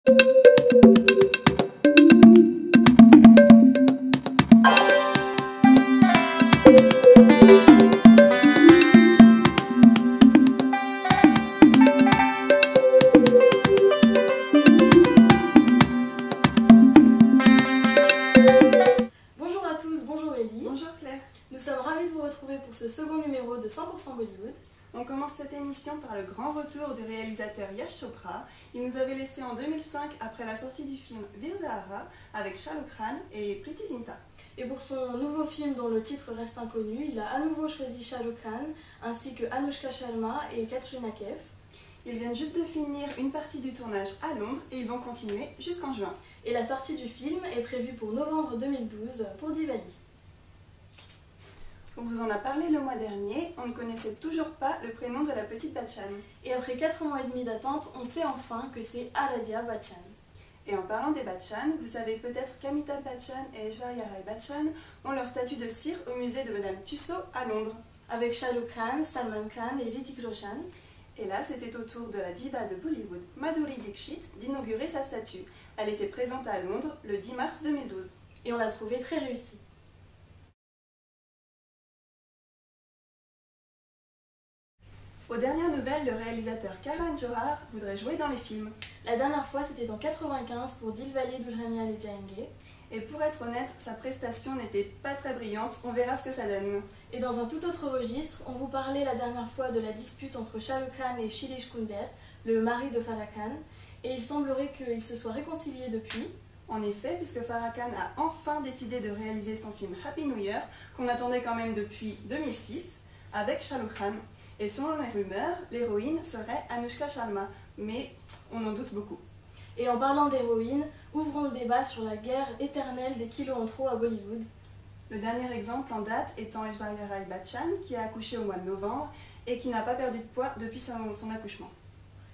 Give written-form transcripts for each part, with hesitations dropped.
Nous sommes ravis de vous retrouver pour ce second numéro de 100% Bollywood. On commence cette émission par le grand retour du réalisateur Yash Chopra. Il nous avait laissé en 2005 après la sortie du film Veer Zahara avec Shah Rukh Khan et Preity Zinta. Et pour son nouveau film dont le titre reste inconnu, il a à nouveau choisi Shah Rukh Khan ainsi que Anushka Sharma et Katrina Kaif. Ils viennent juste de finir une partie du tournage à Londres et ils vont continuer jusqu'en juin. Et la sortie du film est prévue pour novembre 2012 pour Diwali. On vous en a parlé le mois dernier, on ne connaissait toujours pas le prénom de la petite Bachchan. Et après 4 mois et demi d'attente, on sait enfin que c'est Aradhya Bachchan. Et en parlant des Bachchan, vous savez peut-être qu'Amitabh Bachchan et Aishwarya Rai Bachchan ont leur statue de cire au musée de Madame Tussauds à Londres. Avec Shah Rukh Khan, Salman Khan et Hrithik Roshan. Et là, c'était au tour de la diva de Bollywood, Madhuri Dixit, d'inaugurer sa statue. Elle était présente à Londres le 10 mars 2012. Et on l'a trouvée très réussie. Aux dernières nouvelles, le réalisateur Karan Johar voudrait jouer dans les films. La dernière fois, c'était en 95 pour Dilwale Dulhania Le Jayenge. Et pour être honnête, sa prestation n'était pas très brillante, on verra ce que ça donne. Et dans un tout autre registre, on vous parlait la dernière fois de la dispute entre Shah Rukh Khan et Shirish Kunder, le mari de Farah Khan, et il semblerait qu'ils se soient réconciliés depuis. En effet, puisque Farah Khan a enfin décidé de réaliser son film Happy New Year, qu'on attendait quand même depuis 2006, avec Shah Rukh Khan. Et selon les rumeurs, l'héroïne serait Anushka Sharma, mais on en doute beaucoup. Et en parlant d'héroïne, ouvrons le débat sur la guerre éternelle des kilos en trop à Bollywood. Le dernier exemple en date étant Aishwarya Rai Bachchan, qui a accouché au mois de novembre et qui n'a pas perdu de poids depuis son accouchement.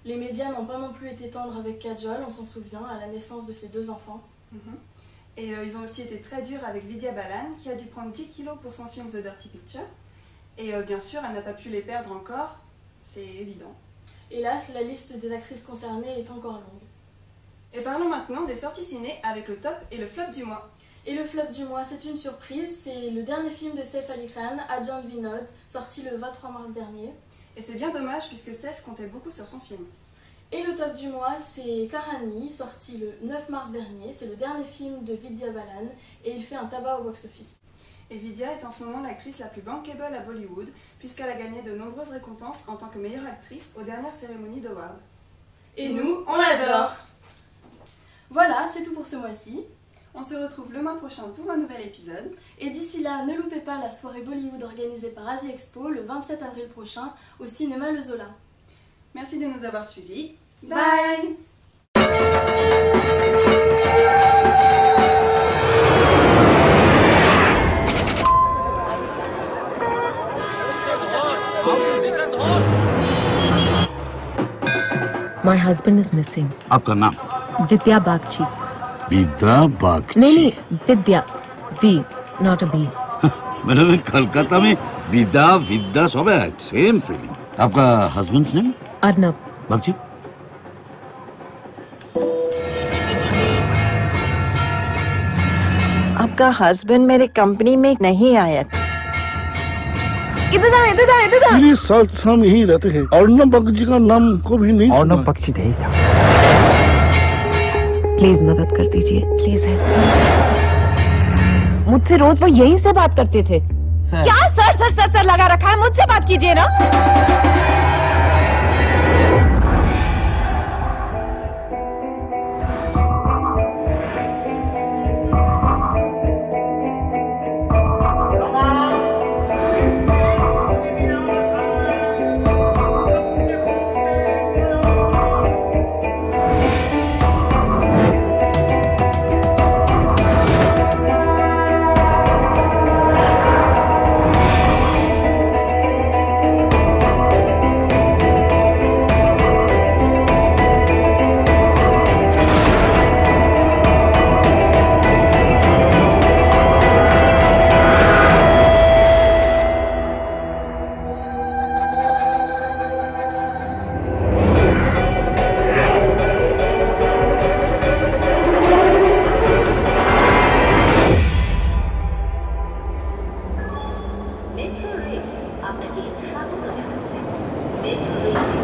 Les médias n'ont pas non plus été tendres avec Kajol, on s'en souvient, à la naissance de ses 2 enfants. Et ils ont aussi été très durs avec Vidya Balan, qui a dû prendre 10 kilos pour son film The Dirty Picture. Et bien sûr, elle n'a pas pu les perdre encore, c'est évident. Hélas, la liste des actrices concernées est encore longue. Et parlons maintenant des sorties ciné avec le top et le flop du mois. Et le flop du mois, c'est une surprise, c'est le dernier film de Saif Ali Khan, Ajan Vinod, sorti le 23 mars dernier. Et c'est bien dommage puisque Saif comptait beaucoup sur son film. Et le top du mois, c'est Karani, sorti le 9 mars dernier, c'est le dernier film de Vidya Balan et il fait un tabac au box-office. Et Vidya est en ce moment l'actrice la plus bankable à Bollywood, puisqu'elle a gagné de nombreuses récompenses en tant que meilleure actrice aux dernières cérémonies d'Awards. Et nous, on l'adore! Voilà, c'est tout pour ce mois-ci. On se retrouve le mois prochain pour un nouvel épisode. Et d'ici là, ne loupez pas la soirée Bollywood organisée par Asie Expo le 27 avril prochain au cinéma Le Zola. Merci de nous avoir suivis. Bye! My husband is missing. आपका नाम? Vidya Bagchi. विद्या बागची। नहीं, Vidya. V, not a B. मैंने कलकत्ता में विद्या विद्या सब है, same feeling. आपका husbands name? Arnab. Bagchi. आपका हस्बैंड मेरे कंपनी में नहीं आया था। इधर आ, इधर आ, इधर आ। मेरे साथ हम यही रहते हैं। अर्णब बागची का नाम कभी नहीं। अर्णब बागची नहीं था। प्लीज मदद कर दीजिए, प्लीज हेल्प। मुझसे रोज वो यहीं से बात करते थे। क्या सर सर सर सर लगा रखा है, मुझसे बात कीजिए ना। মেট্রো রেল আপনাকে স্বাগত জানাচ্ছে। মেট্রো রেলটি